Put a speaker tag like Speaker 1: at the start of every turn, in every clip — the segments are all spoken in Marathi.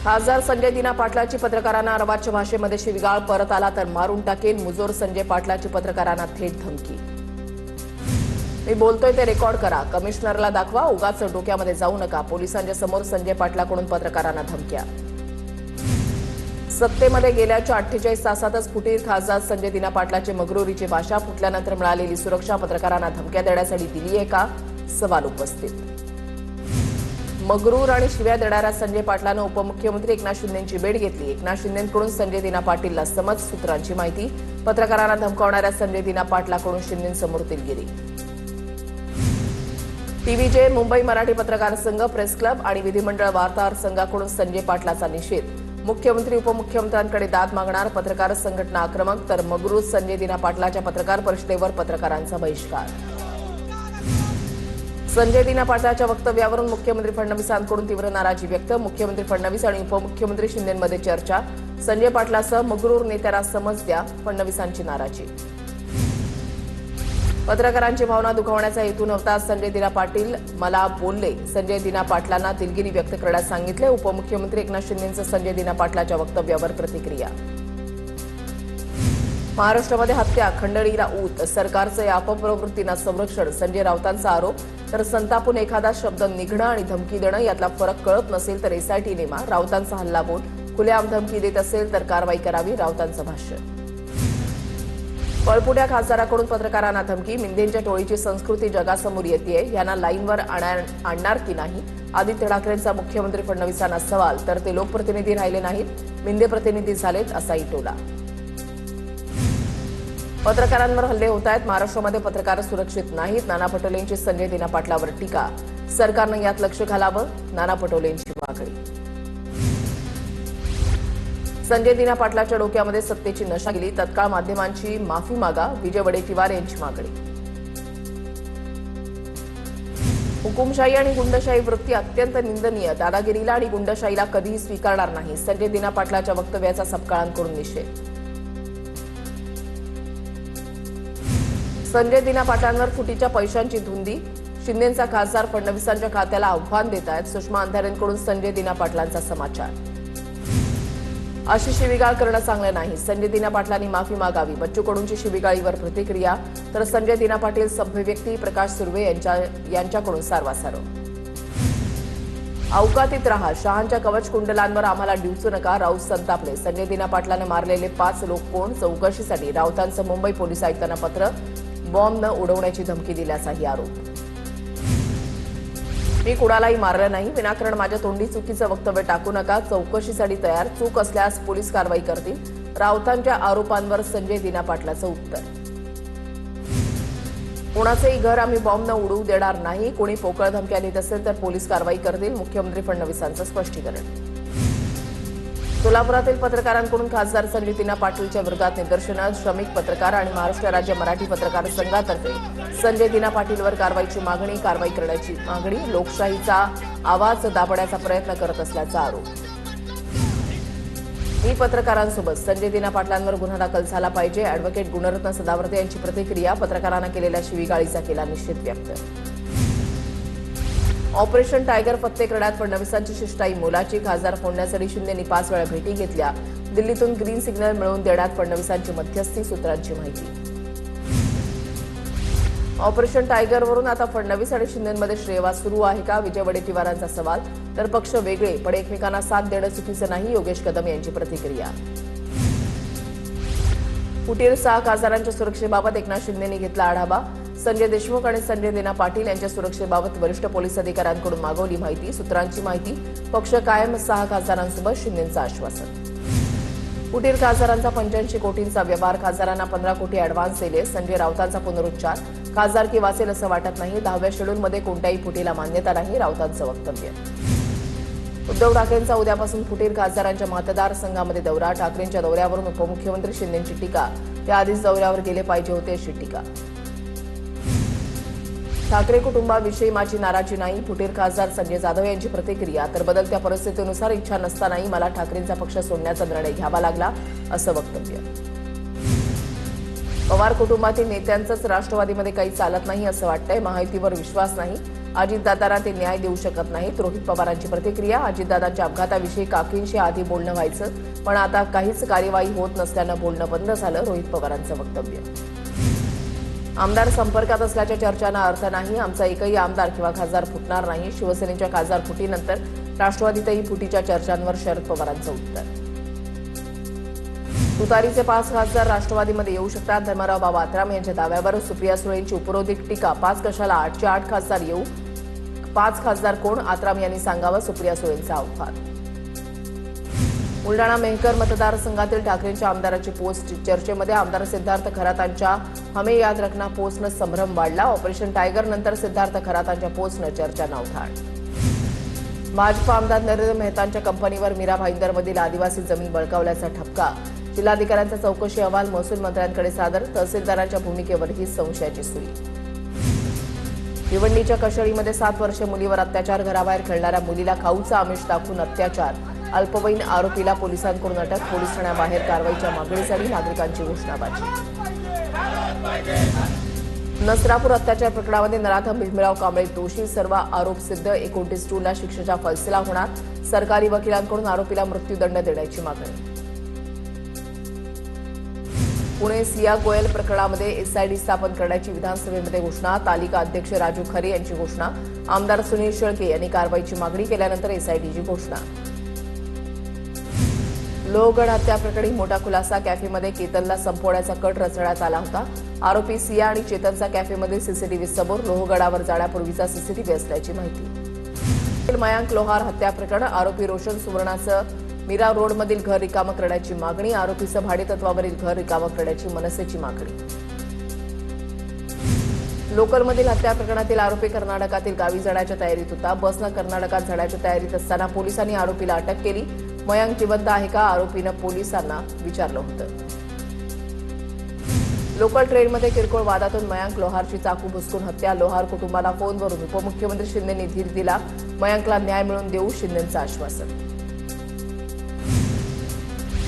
Speaker 1: खासदार संजय दिना पाटलाची पत्रकारांना अर्वाच्य भाषेमध्ये शिवीगाळ, परत आला तर मारून टाकेन, मुजोर संजय पाटलाची पत्रकारांना थेट धमकी। मी बोलतोय ते रेकॉर्ड करा, कमिशनरला दाखवा, उगाच डोक्यामध्ये जाऊ नका, पोलिसांच्या समोर संजय पाटलाकडून पत्रकारांना धमक्या। सत्तेमध्ये गेल्याच्या 48 तासातच फुटीर खासदार संजय दिना पाटलाची मगरुरीची भाषा, फुटल्यानंतर मिळालेली सुरक्षा पत्रकारांना धमक्या देण्यासाठी दिली आहे का, सवाल उपस्थित। मगरूर आणि शिव्या देणाऱ्या संजय पाटलानं उपमुख्यमंत्री एकनाथ शिंदेंची भेट घेतली। एकनाथ शिंदेंकडून संजय दिना पाटीलला समज, सूत्रांची माहिती। पत्रकारांना धमकावणाऱ्या संजय दिना पाटलाकडून शिंदेंसमोर दिलगिरी। टीव्हीजे, मुंबई मराठी पत्रकार संघ, प्रेस क्लब आणि विधिमंडळ वार्ताहर संघाकडून संजय पाटलाचा निषेध। मुख्यमंत्री उपमुख्यमंत्र्यांकडे दाद मागणार, पत्रकार संघटना आक्रमक, तर मगरूर संजय दिना पाटलाच्या पत्रकार परिषदेवर पत्रकारांचा बहिष्कार। संजय दिना पाटलाच्या वक्तव्यावरून मुख्यमंत्री फडणवीसांकडून तीव्र नाराजी व्यक्त। मुख्यमंत्री फडणवीस आणि उपमुख्यमंत्री शिंदेंमध्ये चर्चा। संजय पाटलासह मगरूर नेत्याला समज द्या, फडणवीसांची नाराजी। पत्रकारांची भावना दुखावण्याचा हेतू नव्हता, संजय दिना पाटील मला बोलले, संजय दिना पाटलांना दिलगिरी व्यक्त करण्यास सांगितले। उपमुख्यमंत्री एकनाथ शिंदेंचं संजय दिना पाटलाच्या वक्तव्यावर प्रतिक्रिया। महाराष्ट्रामध्ये हत्या, खंडणीला ऊत, सरकारचं या अपप्रवृत्तींना संरक्षण, संजय राऊतांचा आरोप। तर संतापून एखादा शब्द निघणं आणि धमकी देणं यातला फरक कळत नसेल तर एसआयटी नेमा, राऊतांचा हल्ला बोल, खुलेआम धमकी देत असेल तर कारवाई करावी, राऊतांचं भाष्य। पळपुट्या खासदाराकडून पत्रकारांना धमकी, मिंदेंच्या टोळीची संस्कृती जगासमोर येतेय, यांना लाईनवर आणणार की नाही, आदित्य ठाकरेंचा मुख्यमंत्री फडणवीसांना सवाल, तर ते लोकप्रतिनिधी राहिले नाहीत, मिंदे प्रतिनिधी झालेत, असाही टोला। पत्रकारांवर हल्ले होत आहेत, महाराष्ट्रामध्ये पत्रकार सुरक्षित नाहीत, नाना पटोलेंची संजय दिना पाटलावर टीका, सरकारनं यात लक्ष घालावं, नाना पटोलेंची मागणी। संजय दिना पाटलाच्या डोक्यामध्ये सत्तेची नशा गेली, तत्काळ माध्यमांची माफी मागा, विजय वडेट्टीवार यांची मागणी। हुकुमशाही आणि गुंडशाही वृत्ती अत्यंत निंदनीय, दादागिरीला आणि गुंडशाहीला कधीही स्वीकारणार नाही, संजय दिना पाटलाच्या वक्तव्याचा सपकाळांकडून निषेध। संजय दिना पाटलांवर फुटीच्या पैशांची धुंदी, शिंदेंचा खासदार फडणवीसांच्या खात्याला आव्हान देत आहेत, सुषमा अंधारेंकडून संजय दिना पाटलांचा समाचार। अशी शिवीगाळ करणं चांगलं नाही, संजय दिना पाटलांनी माफी मागावी, बच्चू कडूंची शिवीगाळीवर प्रतिक्रिया। तर संजय दिना पाटील सभ्य व्यक्ती, प्रकाश सुर्वे यांच्याकडून सारवासारव। अवकातीत रहा, शहांच्या कवच कुंडलांवर आम्हाला डिवचू नका, राऊत संतापले, संजय दिना पाटलानं मारलेले 5 लोक कोण, चौकशीसाठी राऊतांचं मुंबई पोलीस आयुक्तांना पत्र, बॉम्ब न उडवण्याची धमकी दिल्याचाही आरोप। मी कुणालाही मारलं नाही, विनाकारण माझ्या तोंडी चुकीचं वक्तव्य टाकू नका, चौकशीसाठी तयार, चूक असल्यास पोलीस कारवाई करतील, राऊतांच्या आरोपांवर संजय दिना पाटलाचं उत्तर। कोणाचेही घर आम्ही बॉम्ब न उडवू देणार नाही, कोणी पोकळ धमक्या देत असेल तर पोलीस कारवाई करतील, मुख्यमंत्री फडणवीसांचं स्पष्टीकरण। सोलापुरातील पत्रकारांकडून खासदार संजय दिना पाटीलच्या विरोधात निदर्शनं, श्रमिक पत्रकार आणि महाराष्ट्र राज्य मराठी पत्रकार संघातर्फे संजय दिना पाटीलवर कारवाईची मागणी, कारवाई करण्याची मागणी, लोकशाहीचा आवाज दाबण्याचा प्रयत्न करत असल्याचा आरोप। मी पत्रकारांसोबत, संजय दिना पाटलांवर गुन्हा दाखल झाला पाहिजे, अॅडव्होकेट गुणरत्न सदावर्ते यांची प्रतिक्रिया, पत्रकारांना केलेल्या शिवीगाळीचा केला निषेध व्यक्त। ऑपरेशन टायगर फत्ते करण्यात फडणवीसांची शिष्टाई मोलाची, खासदार फोडण्यासाठी शिंदेंनी 5 वेळा भेटी घेतल्या, दिल्लीतून ग्रीन सिग्नल मिळवून देण्यात फडणवीसांची मध्यस्थी, सूत्रांची माहिती। ऑपरेशन टायगरवरून आता फडणवीस आणि शिंदेंमध्ये श्रेयवाद सुरू आहे का, विजय वडेट्टीवारांचा सवाल, तर पक्ष वेगळे पण एकमेकांना साथ देणं चुकीचं नाही, योगेश कदम यांची प्रतिक्रिया। फुटीर 6 खासदारांच्या सुरक्षेबाबत एकनाथ शिंदेंनी घेतला आढावा, संजय देशमुख आणि संजय दिना पाटील यांच्या सुरक्षेबाबत वरिष्ठ पोलीस अधिकाऱ्यांकडून मागवली माहिती, सूत्रांची माहिती। पक्ष कायम 6 खासदारांसोबत, शिंदेंचं आश्वासन। फुटीर खासदारांचा 85 कोटींचा व्यवहार, खासदारांना 15 कोटी अॅडव्हान्स दिले, संजय राऊतांचा पुनरुच्चार, खासदारकी वाचेल असं वाटत नाही, 10व्या शेड्यूलमध्ये कोणत्याही फुटीला मान्यता नाही, राऊतांचं वक्तव्य। उद्धव ठाकरेंचा उद्यापासून फुटीर खासदारांच्या मतदारसंघामध्ये दौरा, ठाकरेंच्या दौऱ्यावरून उपमुख्यमंत्री शिंदेंची टीका, त्याआधीच दौऱ्यावर गेले पाहिजे होते अशी टीका। ठाकरे कुटुंबाविषयी माझी नाराजी नाही, फुटीर खासदार संजय जाधव यांची प्रतिक्रिया, तर बदलत्या परिस्थितीनुसार इच्छा नसतानाही मला ठाकरेंचा पक्ष सोडण्याचा निर्णय घ्यावा लागला, असं वक्तव्य। पवार कुटुंबातील नेत्यांचंच राष्ट्रवादीमध्ये काही चालत नाही असं वाटतंय, महायुतीवर विश्वास नाही, अजितदादांना ते न्याय देऊ शकत नाहीत. रोहित पवारांची प्रतिक्रिया. अजितदादांच्या अपघाताविषयी काकींशी आधी बोलणं व्हायचं, पण आता काहीच कार्यवाही होत नसल्यानं बोलणं बंद झालं. रोहित पवारांचं वक्तव्य. आमदार संपर्कात असल्याच्या चर्चांना अर्थ नाही. आमचा एकही आमदार किंवा खासदार फुटणार नाही. शिवसेनेच्या खासदार फुटीनंतर राष्ट्रवादीतही फुटीच्या चर्चांवर शरद पवारांचं उत्तर. तुतारीचे 5 खासदार राष्ट्रवादीमध्ये येऊ शकतात. धर्मराव बाबा आत्राम यांच्या दाव्यावर सुप्रिया सुळेंची उपरोधिक टीका. 5 कशाला, 8चे 8 खासदार येऊ. 5 खासदार कोण, आत्राम यांनी सांगावं. सुप्रिया सुळेंचं आव्हान. बुलडाणा मेहकर मतदारसंघातील ठाकरेंच्या आमदाराची पोस्ट चर्चेमध्ये. आमदार सिद्धार्थ खरातांच्या हमें याद रखना पोस्टनं संभ्रम वाढला. ऑपरेशन टायगर नंतर सिद्धार्थ खरातांच्या पोस्टनं चर्चांना उधाण. भाजप आमदार नरेंद्र मेहतांच्या कंपनीवर मीरा भाईंदरमधील आदिवासी जमीन बळकावल्याचा ठपका. जिल्हाधिकाऱ्यांचा चौकशी अहवाल महसूल मंत्र्यांकडे सादर. तहसीलदारांच्या भूमिकेवरही संशयाची सुई. भिवंडीच्या कशळीमध्ये 7 वर्षीय मुलीवर अत्याचार. घराबाहेर खेळणाऱ्या मुलीला खाऊचा आमिष दाखवून अत्याचार. अल्पवयीन आरोपीला पोलिसांकडून अटक. पोलीस ठाण्याबाहेर कारवाईच्या मागणीसाठी नागरिकांची घोषणाबाजी. नसरापूर अत्याचार प्रकरणामध्ये नराधम भीमराव कांबळे दोषी. सर्व आरोप सिद्ध. 29 जूनला शिक्षेचा फैसला होणार. सरकारी वकिलांकडून आरोपीला मृत्यूदंड देण्याची मागणी. पुणे सिया गोयल प्रकरणामध्ये एसआयटी स्थापन करण्याची विधानसभेमध्ये घोषणा. तालिका अध्यक्ष राजू खरे यांची घोषणा. आमदार सुनील शेळके यांनी कारवाईची मागणी केल्यानंतर एसआयटीची घोषणा. लोहगड हत्या प्रकरणी मोठा खुलासा. कॅफेमध्ये केतनला संपवण्याचा कट रचण्यात आला होता. आरोपी सिया आणि चेतनचा कॅफेमध्ये सीसीटीव्ही समोर. लोहगडावर जाण्यापूर्वीचा सीसीटीव्ही असल्याची माहिती. मयांक लोहार हत्या प्रकरण. आरोपी रोशन सुवर्णाचं मीरा रोडमधील घर रिकामं करण्याची मागणी. आरोपीचं भाडेतत्वावरील घर रिकामं करण्याची मनसेची मागणी. लोकलमधील हत्या प्रकरणातील आरोपी कर्नाटकातील गावी जाण्याच्या तयारीत होता. बसनं कर्नाटकात जाण्याच्या तयारीत असताना पोलिसांनी आरोपीला अटक केली. मयांक जिवंत आहे का, आरोपीनं पोलिसांना विचारलं होतं. लोकल ट्रेनमध्ये किरकोळ वादातून मयांक लोहारची चाकू भुसकून हत्या. लोहार कुटुंबाला फोनवरून उपमुख्यमंत्री शिंदेंनी धीर दिला. मयांकला न्याय मिळवून देऊ, शिंदेंचं आश्वासन.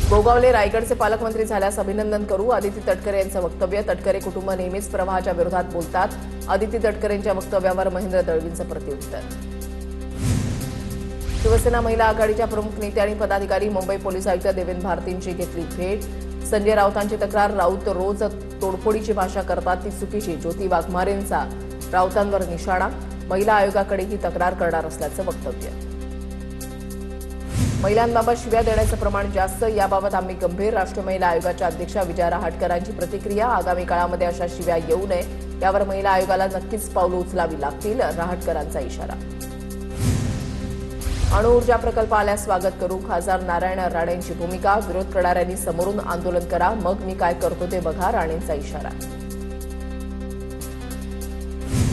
Speaker 1: गोगावले रायगडचे पालकमंत्री झाल्यास अभिनंदन करू. आदिती तटकरे यांचं वक्तव्य. तटकरे कुटुंब नेहमीच प्रवाहाच्या विरोधात बोलतात. आदिती तटकरेंच्या वक्तव्यावर महेंद्र दळवींचं प्रत्युत्तर. शिवसेना महिला आघाडीच्या प्रमुख नेते आणि पदाधिकारी मुंबई पोलीस आयुक्त देवेंद्र भारतींची घेतली भेट. संजय राऊतांची तक्रार. राऊत रोज तोडफोडीची भाषा करतात, ती चुकीची. ज्योती वाघमारेंचा राऊतांवर निशाणा. महिला आयोगाकडे ही तक्रार करणार असल्याचं वक्तव्य. महिलांबाबत शिव्या देण्याचं प्रमाण जास्त, याबाबत आम्ही गंभीर. राष्ट्रीय महिला आयोगाच्या अध्यक्षा विजया रहाटकरांची प्रतिक्रिया. आगामी काळामध्ये अशा शिव्या येऊ नये, यावर महिला आयोगाला नक्कीच पावलं उचलावी लागतील. रहाटकरांचा इशारा. अणुऊर्जा प्रकल्प आल्यास स्वागत करू. खासदार नारायण राणेंची भूमिका. विरोध करणाऱ्यांनी समोरून आंदोलन करा, मग मी काय करतो ते बघा. राणेंचा इशारा.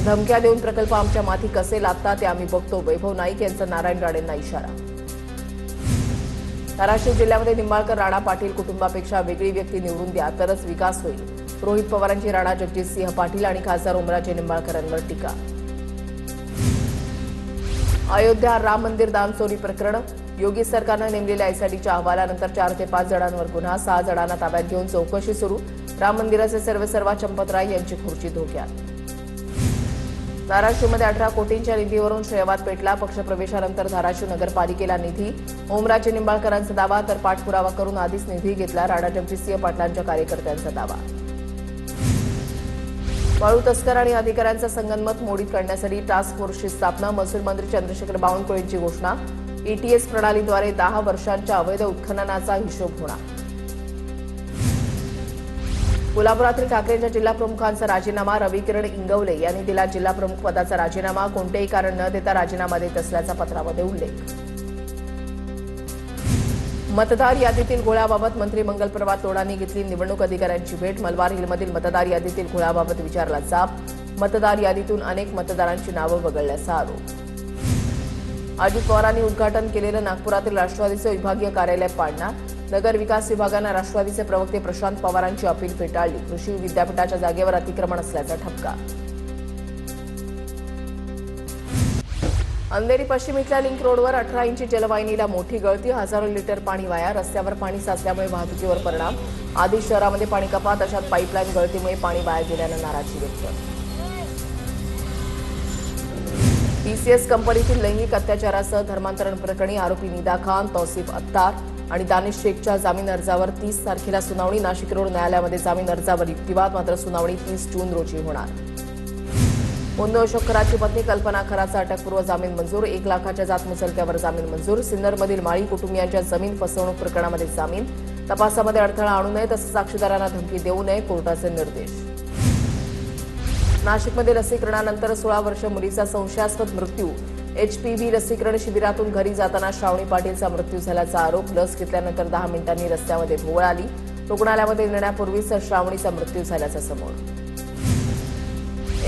Speaker 1: धमक्या देऊन प्रकल्प आमच्या माथी कसे लादतात ते आम्ही बघतो. वैभव नाईक यांचा नारायण राणेंना इशारा. धाराशिव जिल्ह्यामध्ये निंबाळकर राणा पाटील कुटुंबापेक्षा वेगळी व्यक्ती निवडून द्या, तरच विकास होईल. रोहित पवारांची राणा जगजितसिंह पाटील आणि खासदार ओमराजे निंबाळकरांवर टीका. अयोध्या राम मंदिर दानचोरी प्रकरण. योगी सरकारनं नेमलेल्या एसआयटीच्या अहवालानंतर 4 ते 5 जणांवर गुन्हा. 6 जणांना ताब्यात घेऊन चौकशी सुरू. राम मंदिराचे सर्वेसर्वा चंपतराय यांची खुर्ची धोक्यात. धाराशिवमध्ये 18 कोटींच्या निधीवरून श्रेयवाद पेटला. पक्षप्रवेशानंतर धाराशिव नगरपालिकेला निधी. ओमराजे निंबाळकरांचा दावा, तर पाठपुरावा करून आधीच निधी घेतला. राणा जगजितसिंह पाटलांच्या कार्यकर्त्यांचा दावा. वाळू तस्कर आणि अधिकाऱ्यांचा संगनमत मोडीत काढण्यासाठी टास्क फोर्सची स्थापना. महसूल मंत्री चंद्रशेखर बावनकुळेंची घोषणा. ईटीएस प्रणालीद्वारे 10 वर्षांच्या अवैध उत्खननाचा हिशोब होणार. कोल्हापुरातील ठाकरेंच्या जिल्हाप्रमुखांचा राजीनामा. रविकिरण इंगवले यांनी दिला जिल्हाप्रमुख पदाचा राजीनामा. कोणतेही कारण न देता राजीनामा देत असल्याचा पत्रामध्ये उल्लेख. मतदार यादीतील घोळ्याबाबत मंत्री मंगल प्रभात तोडांनी घेतली निवडणूक अधिकाऱ्यांची भेट. मलबार हिलमधील मतदार यादीतील घोळ्याबाबत विचारला जाब. मतदार यादीतून अनेक मतदारांची नावं वगळल्याचा आरोप. अजित पवारांनी उद्घाटन केलेलं नागपुरातील राष्ट्रवादीचं विभागीय कार्यालय पाडणार. नगर विकास विभागानं राष्ट्रवादीचे प्रवक्ते प्रशांत पवारांची अपील फेटाळली. कृषी विद्यापीठाच्या जागेवर अतिक्रमण असल्याचा ठपका. अंधेरी पश्चिम इथल्या लिंक रोडवर 18 इंची जलवाहिनीला मोठी गळती. हजारो लिटर पाणी वाया. रस्त्यावर पाणी साचल्यामुळे वाहतुकीवर परिणाम. आधी शहरामध्ये पाणी कपात, अशात पाईपलाईन गळतीमुळे पाणी वाया गेल्यानं नाराजी व्यक्त. टीसीएस कंपनीतील लैंगिक अत्याचारासह धर्मांतरण प्रकरणी आरोपी निदा खान, तौसिफ अत्तार आणि दानिश शेखच्या जामीन अर्जावर 30 तारखेला सुनावणी. नाशिक रोड न्यायालयामध्ये जामीन अर्जावर युक्तिवाद, मात्र सुनावणी 30 जून रोजी होणार. मुंदो अशोक खराची पत्नी कल्पना खराचा अटकपूर्व जामीन मंजूर. 1 लाखाच्या जात मुचलक्यावर जामीन मंजूर. सिन्नरमधील माळी कुटुंबियांच्या जमीन फसवणूक प्रकरणामध्ये जामीन. तपासामध्ये अडथळा आणू नये तसंच साक्षीदारांना धमकी देऊ नये, कोर्टाचे निर्देश. नाशिकमध्ये लसीकरणानंतर 16 वर्ष मुलीचा संशयास्पद मृत्यू. HPV लसीकरण शिबिरातून घरी जाताना श्रावणी पाटीलचा मृत्यू झाल्याचा आरोप. लस घेतल्यानंतर 10 मिनिटांनी रस्त्यामध्ये भोवळ आली. रुग्णालयामध्ये नेण्यापूर्वीच श्रावणीचा मृत्यू झाल्याचं समोर.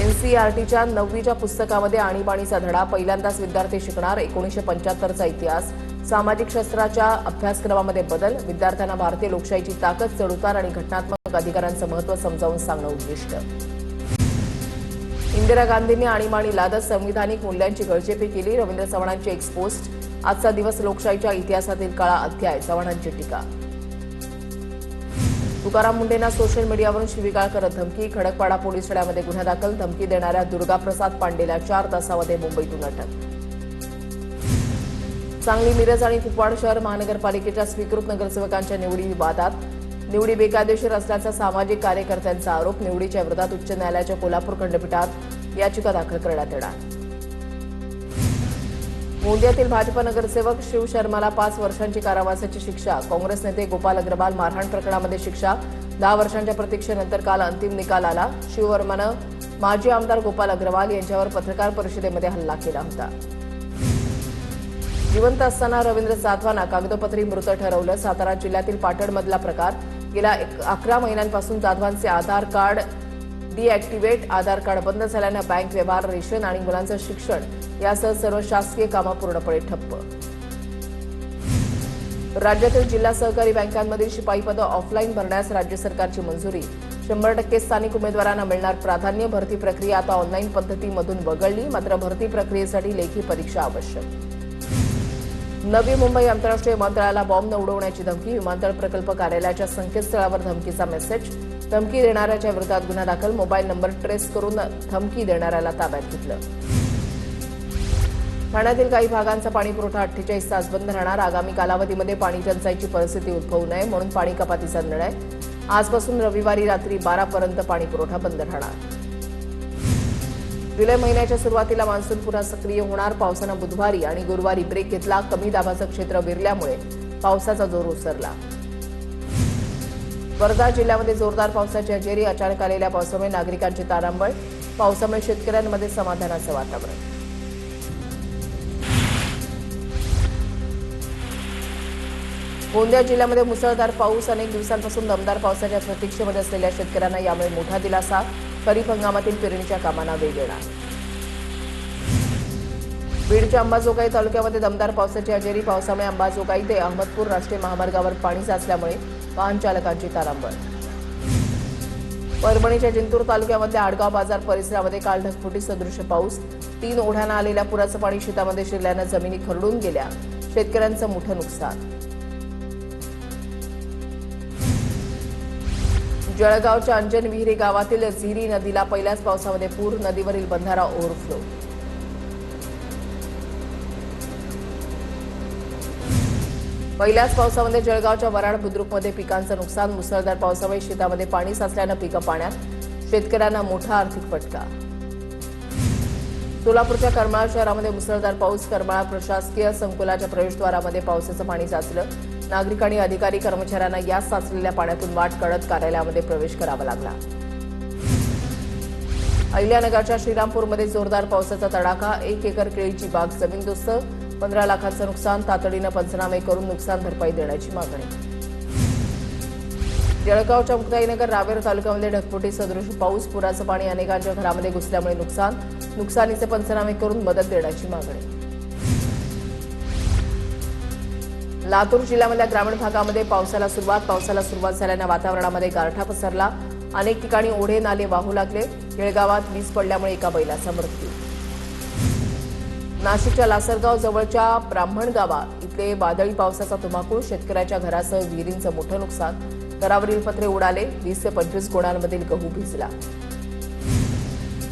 Speaker 1: NCERTच्या 9वीच्या पुस्तकामध्ये आणीबाणीचा धडा. पहिल्यांदाच विद्यार्थी शिकणार. 1975चा इतिहास. सामाजिक शास्त्राच्या अभ्यासक्रमामध्ये बदल. विद्यार्थ्यांना भारतीय लोकशाहीची ताकद, चढउतार आणि घटनात्मक अधिकारांचं महत्त्व समजावून सांगणं उद्दिष्ट. इंदिरा गांधींनी आणीबाणी लादत संविधानिक मूल्यांची गळचेपी केली. रवींद्र चव्हाणांची एक्सपोस्ट. आजचा दिवस लोकशाहीच्या इतिहासातील काळा अध्याय, चव्हाणांची टीका. तुकाराम मुंढेंना सोशल मीडियावरून शिवीगाळ करत धमकी. खडकपाडा पोलीस ठाण्यामध्ये गुन्हा दाखल. धमकी देणाऱ्या दुर्गाप्रसाद पांडेला 4 तासामध्ये मुंबईतून अटक. सांगली, मिरज आणि कुपवाड शहर महानगरपालिकेच्या स्वीकृत नगरसेवकांच्या निवडी वादात. निवडी बेकायदेशीर असल्याचा सामाजिक कार्यकर्त्यांचा आरोप. निवडीच्या विरोधात उच्च न्यायालयाच्या कोल्हापूर खंडपीठात याचिका दाखल करण्यात येणार. गोंदियातील भाजप नगरसेवक शिव शर्माला 5 वर्षांची कारावासाची शिक्षा. काँग्रेस नेते गोपाल अग्रवाल मारहाण प्रकरणामध्ये शिक्षा. 10 वर्षांच्या प्रतीक्षेनंतर काल अंतिम निकाल आला. शिव वर्मानं माजी आमदार गोपाल अग्रवाल यांच्यावर पत्रकार परिषदेमध्ये हल्ला केला होता. जिवंत असताना रवींद्र जाधवांना कागदोपत्री मृत ठरवलं. सातारा जिल्ह्यातील पाटणमधला प्रकार. गेल्या 11 महिन्यांपासून जाधवांचे आधार कार्ड डिॲक्टिव्हेट. आधार कार्ड बंद झाल्यानं बँक व्यवहार, रेशन आणि मुलांचं शिक्षण यासह सर्व शासकीय कामं पूर्णपणे ठप्प. राज्यातील जिल्हा सहकारी बँकांमधील शिपाई पदं ऑफलाईन भरण्यास राज्य सरकारची मंजुरी. 100% स्थानिक उमेदवारांना मिळणार प्राधान्य. भरती प्रक्रिया आता ऑनलाईन पद्धतीमधून वगळली. मात्र भरती प्रक्रियेसाठी लेखी परीक्षा आवश्यक. नवी मुंबई आंतरराष्ट्रीय विमानतळाला बॉम्ब न उडवण्याची धमकी. विमानतळ प्रकल्प कार्यालयाच्या संकेतस्थळावर धमकीचा मेसेज. धमकी देणाऱ्याच्या विरोधात गुन्हा दाखल. मोबाईल नंबर ट्रेस करून धमकी देणाऱ्याला ताब्यात घेतलं. ठाण्यातील काही भागांचा पाणीपुरवठा 48 तास बंद राहणार. आगामी कालावधीमध्ये पाणी टंचाईची परिस्थिती उद्भवू नये म्हणून पाणी कपातीचा निर्णय. आजपासून रविवारी रात्री 12 पर्यंत पाणीपुरवठा बंद राहणार. जुलै महिन्याच्या सुरुवातीला मान्सून पुन्हा सक्रिय होणार. पावसानं बुधवारी आणि गुरुवारी ब्रेक घेतला. कमी दाबाचं क्षेत्र विरल्यामुळे पावसाचा जोर ओसरला. वर्धा जिल्ह्यामध्ये जोरदार पावसाची हजेरी. अचानक आलेल्या पावसामुळे नागरिकांची तारांबळ. पावसामुळे शेतकऱ्यांमध्ये समाधानाचं वातावरण. गोंदिया जिल्ह्यामध्ये मुसळधार पाऊस. अनेक दिवसांपासून दमदार पावसाच्या प्रतीक्षेमध्ये असलेल्या शेतकऱ्यांना यामुळे मोठा दिलासा. खरीप हंगामातील पेरणीच्या कामांना वेग येणार. बीडच्या अंबाजोगाई तालुक्यामध्ये दमदार पावसाची हजेरी. पावसामुळे अंबाजोगाई ते अहमदपूर राष्ट्रीय महामार्गावर पाणी साचल्यामुळे वाहन चालकांची तारांबळ. परभणीच्या जिंतूर तालुक्यामधल्या आडगाव बाजार परिसरामध्ये काल ढगफुटी सदृश पाऊस. 3 ओढ्यांना आलेल्या पुराचं पाणी शेतामध्ये शिरल्यानं जमिनी खरडून गेल्या. शेतकऱ्यांचं मोठं नुकसान. जळगावच्या अंजन विहिरी गावातील झिरी नदीला पहिल्याच पावसामध्ये पूर. नदीवरील बंधारा ओव्हरफ्लो. पहिल्याच पावसामध्ये जळगावच्या वराड बुद्रुकमध्ये पिकांचं नुकसान. मुसळधार पावसामुळे शेतामध्ये पाणी साचल्यानं पिकं पाण्यात. शेतकऱ्यांना मोठा आर्थिक फटका. सोलापूरच्या करमाळा शहरामध्ये मुसळधार पाऊस. करमाळा प्रशासकीय संकुलाच्या प्रवेशद्वारामध्ये पावसाचं पाणी साचलं. नागरिक आणि अधिकारी कर्मचाऱ्यांना या साचलेल्या पाण्यातून वाट काढत कार्यालयामध्ये प्रवेश करावा लागला. अहिल्यानगरच्या श्रीरामपूरमध्ये जोरदार पावसाचा तडाखा. 1 एकर केळीची बाग जमीनदोस्त. 15 लाखांचं नुकसान. तातडीनं पंचनामे करून नुकसान भरपाई देण्याची मागणी. जळगावच्या मुक्ताईनगर रावेर तालुक्यामध्ये ढगफुटी सदृश पाऊस. पुराचं पाणी अनेकांच्या घरामध्ये घुसल्यामुळे नुकसान. नुकसानीचे पंचनामे करून मदत देण्याची मागणी. लातूर जिल्ह्यामधल्या ग्रामीण भागामध्ये पावसाला सुरुवात झाल्यानं वातावरणामध्ये गारठा पसरला. अनेक ठिकाणी ओढे नाले वाहू लागले. येळगावात वीज पडल्यामुळे एका बैलाचा मृत्यू. नाशिकच्या लासरगाव जवळच्या ब्राह्मण गावा इथले वादळी पावसाचा धुमाकूळ. शेतकऱ्याच्या घरासह विहिरींचं मोठं नुकसान. घरावरील पत्रे उडाले. 20 ते 25 गोणांमधील गहू भिजला.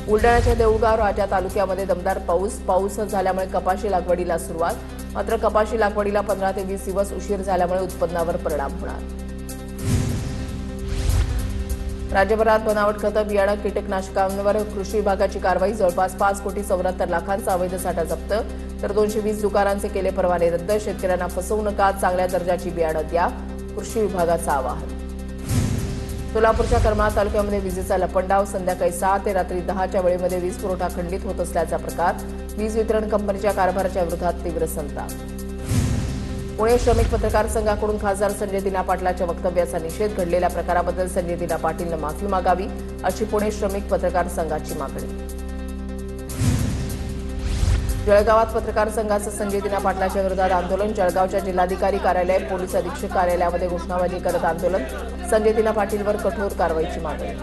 Speaker 1: बुलढाण्याच्या देऊळगाव राजा तालुक्यामध्ये दमदार पाऊस झाल्यामुळे कपाशी लागवडीला सुरुवात। मात्र कपाशी लागवडीला 15 ते 20 दिवस उशीर झाल्यामुळे उत्पन्नावर परिणाम होणार। राज्यभरात बनावट खतं, बियाणं, कीटकनाशकांवर कृषी विभागाची कारवाई। जवळपास 5,74 लाखांचा अवैध साठा जप्त, तर 220 दुकानांचे केले परवाने रद्द। शेतकऱ्यांना फसवू नका, चांगल्या दर्जाची बियाणं द्या, कृषी विभागाचं आवाहन। सोलापूरच्या करमाळा तालुक्यामध्ये विजेचा लपंडाव। संध्याकाळी 6 ते रात्री 10च्या वेळेमध्ये वीज पुरवठा खंडित होत असल्याचा प्रकार। वीज वितरण कंपनीच्या कारभाराच्या विरोधात तीव्र संताप। पुणे श्रमिक पत्रकार संघाकडून खासदार संजय दिना पाटलांच्या वक्तव्याचा निषेध। घडलेल्या प्रकाराबद्दल संजय दिना पाटीलनं माफी मागावी, अशी पुणे श्रमिक पत्रकार संघाची मागणी। जळगावात पत्रकार संघाचं संजय दिना पाटलांच्या विरोधात आंदोलन। जळगावच्या जिल्हाधिकारी कार्यालय, पोलीस अधीक्षक कार्यालयामध्ये घोषणाबाजी करत आंदोलन। संजय दिना पाटीलवर कठोर कारवाईची मागणी।